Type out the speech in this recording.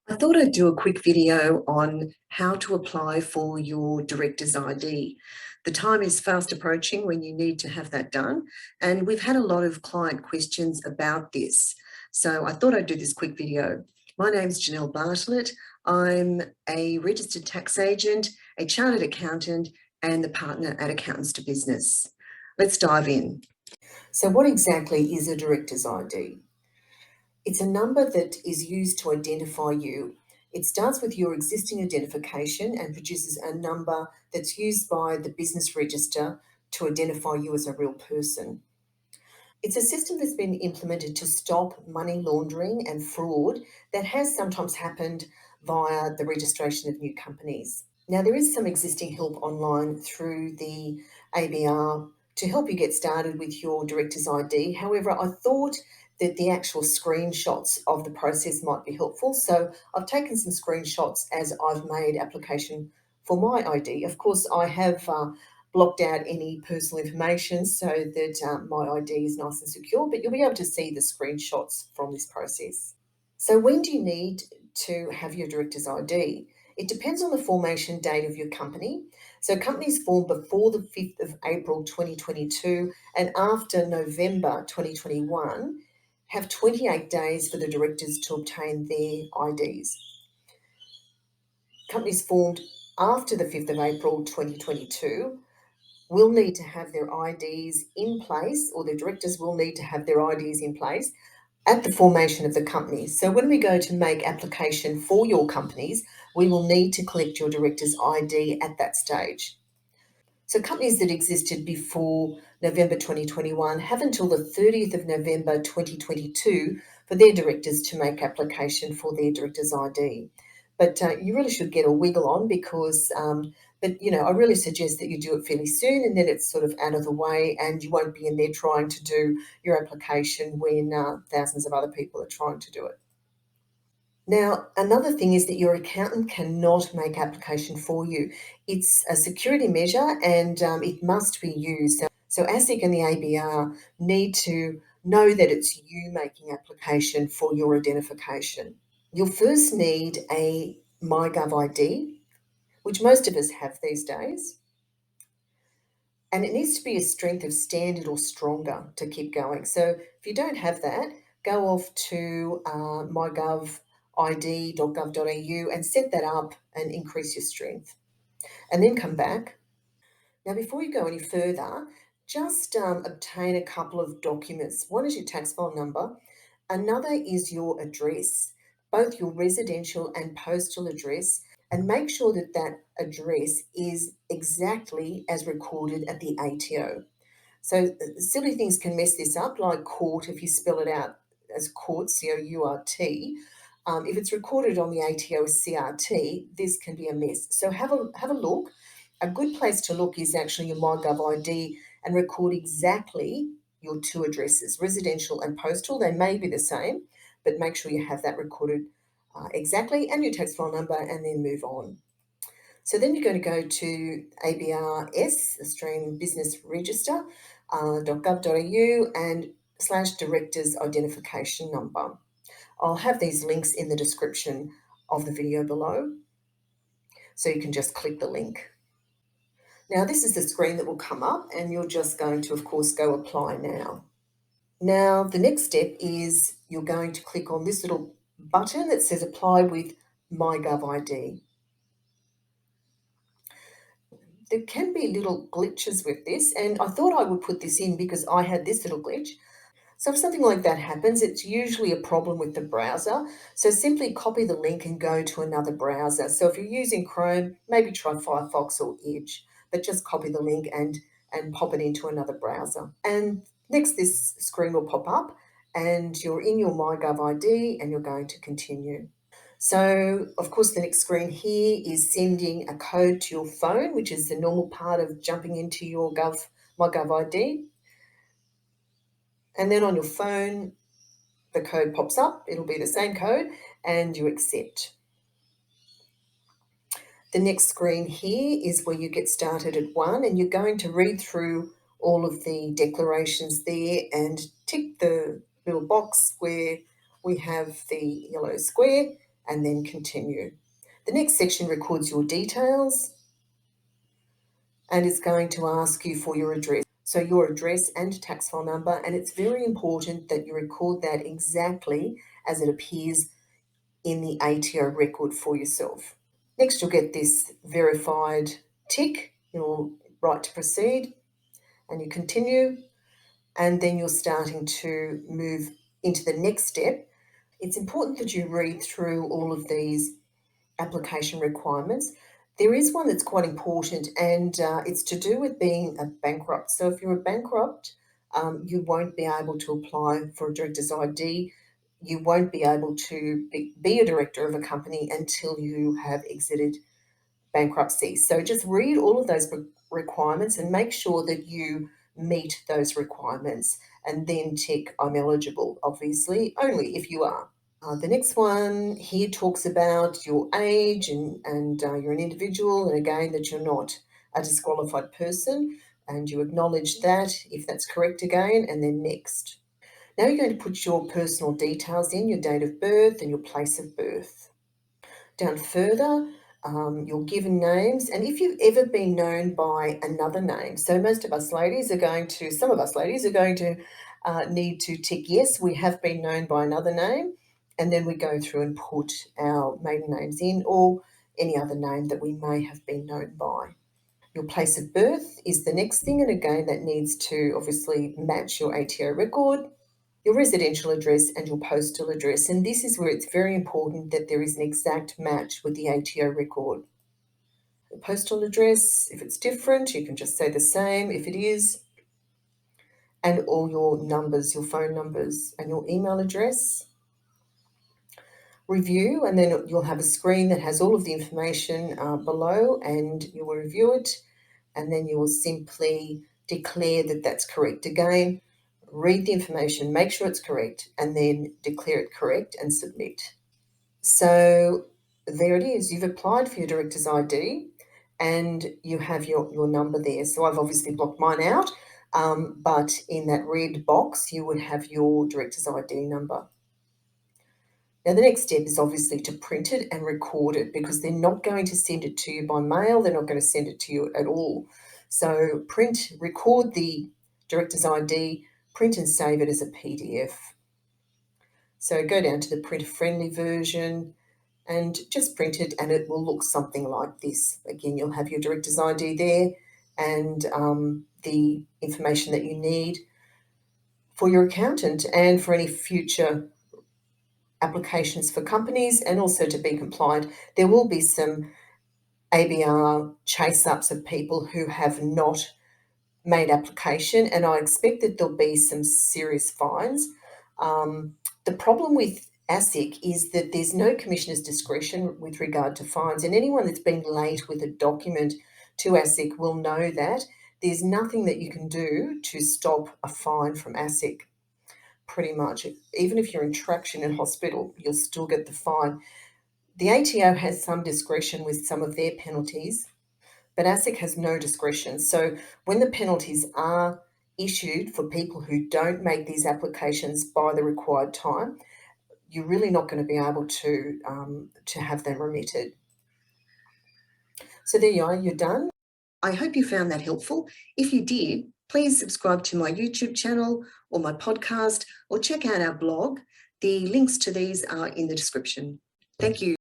I thought I'd do a quick video on how to apply for your director's ID. The time is fast approaching when you need to have that done, and we've had a lot of client questions about this. So I thought I'd do this quick video. My name's Janelle Bartlett. I'm a registered tax agent, a chartered accountant, and the partner at Accountants to Business. Let's dive in. So what exactly is a director's ID? It's a number that is used to identify you. It starts with your existing identification and produces a number that's used by the business register to identify you as a real person. It's a system that's been implemented to stop money laundering and fraud that has sometimes happened via the registration of new companies. Now, there is some existing help online through the ABR to help you get started with your director's ID. However, I thought that the actual screenshots of the process might be helpful. So I've taken some screenshots as I've made application for my ID. Of course, I have blocked out any personal information so that my ID is nice and secure, but you'll be able to see the screenshots from this process. So when do you need to have your director's ID? It depends on the formation date of your company. So companies formed before the 5th of April 2022 and after November 2021 have 28 days for the directors to obtain their IDs. Companies formed after the 5th of April 2022 will need to have their IDs in place, or the directors will need to have their IDs in place at the formation of the company. So when we go to make application for your companies, we will need to collect your director's ID at that stage. So companies that existed before November 2021 have until the 30th of November 2022 for their directors to make application for their director's ID. But you really should get a wiggle on because, I really suggest that you do it fairly soon and then it's sort of out of the way and you won't be in there trying to do your application when thousands of other people are trying to do it. Now, another thing is that your accountant cannot make application for you. It's a security measure and it must be used. So ASIC and the ABR need to know that it's you making application for your identification. You'll first need a MyGov ID, which most of us have these days. And it needs to be a strength of standard or stronger to keep going. So if you don't have that, go off to mygovid.gov.au and set that up and increase your strength. And then come back. Now, before you go any further, just obtain a couple of documents. One is your tax file number. Another is your address, both your residential and postal address, and make sure that that address is exactly as recorded at the ATO. So silly things can mess this up, like court, if you spell it out as court, C-O-U-R-T. If it's recorded on the ATO as CRT, this can be a mess. So have a look. A good place to look is actually your MyGov ID and record exactly your two addresses, residential and postal. They may be the same, but make sure you have that recorded exactly and your tax file number and then move on. So then you're going to go to ABRS, Australian Business Register, .gov.au and /directors identification number. I'll have these links in the description of the video below, so you can just click the link. Now this is the screen that will come up and you're just going to, of course, go apply now. Now the next step is you're going to click on this little button that says apply with MyGov ID. There can be little glitches with this, and I thought I would put this in because I had this little glitch. So if something like that happens, it's usually a problem with the browser. So simply copy the link and go to another browser. So if you're using Chrome, maybe try Firefox or Edge, but just copy the link and pop it into another browser. And next, this screen will pop up and you're in your MyGov ID and you're going to continue. So, of course, the next screen here is sending a code to your phone, which is the normal part of jumping into your MyGov ID. And then on your phone, the code pops up. It'll be the same code and you accept. The next screen here is where you get started at 1 and you're going to read through all of the declarations there and tick the little box where we have the yellow square and then continue. The next section records your details and it's going to ask you for your address. So your address and tax file number, and it's very important that you record that exactly as it appears in the ATO record for yourself. Next, you'll get this verified tick. You'll right to proceed and you continue, and then you're starting to move into the next step. It's important that you read through all of these application requirements. There is one that's quite important, and it's to do with being a bankrupt. So if you're a bankrupt, you won't be able to apply for a director's ID. You won't be able to be a director of a company until you have exited bankruptcy. So just read all of those requirements and make sure that you meet those requirements, and then tick I'm eligible, obviously, only if you are. The next one here talks about your age and you're an individual, and again that you're not a disqualified person, and you acknowledge that if that's correct again, and then next. Now you're going to put your personal details in, your date of birth and your place of birth. Down further, your given names, and if you've ever been known by another name. So most of us ladies are going to, some of us ladies are going to need to tick yes, we have been known by another name, and then we go through and put our maiden names in, or any other name that we may have been known by. Your place of birth is the next thing, and again that needs to obviously match your ATO record. Your residential address and your postal address, and this is where it's very important that there is an exact match with the ATO record. The postal address, if it's different, you can just say the same if it is, and all your numbers, your phone numbers and your email address. Review, and then you'll have a screen that has all of the information below, and you will review it, and then you will simply declare that that's correct. Again, read the information, make sure it's correct, and then declare it correct and submit. So there it is. You've applied for your director's ID and you have your number there. So I've obviously blocked mine out, but in that red box, you would have your director's ID number. Now, the next step is obviously to print it and record it, because they're not going to send it to you by mail. They're not going to send it to you at all. So print, record the director's ID, print and save it as a PDF. So go down to the printer-friendly version and just print it, and it will look something like this. Again, you'll have your director's ID there and the information that you need for your accountant and for any future applications for companies, and also to be compliant. There will be some ABR chase-ups of people who have not made application, and I expect that there'll be some serious fines. The problem with ASIC is that there's no commissioner's discretion with regard to fines, and anyone that's been late with a document to ASIC will know that there's nothing that you can do to stop a fine from ASIC. Pretty much, even if you're in traction in hospital, you'll still get the fine. The ATO has some discretion with some of their penalties, but ASIC has no discretion. So when the penalties are issued for people who don't make these applications by the required time, you're really not going to be able to have them remitted. So there you are, you're done. I hope you found that helpful. If you did, please subscribe to my YouTube channel or my podcast, or check out our blog. The links to these are in the description. Thank you.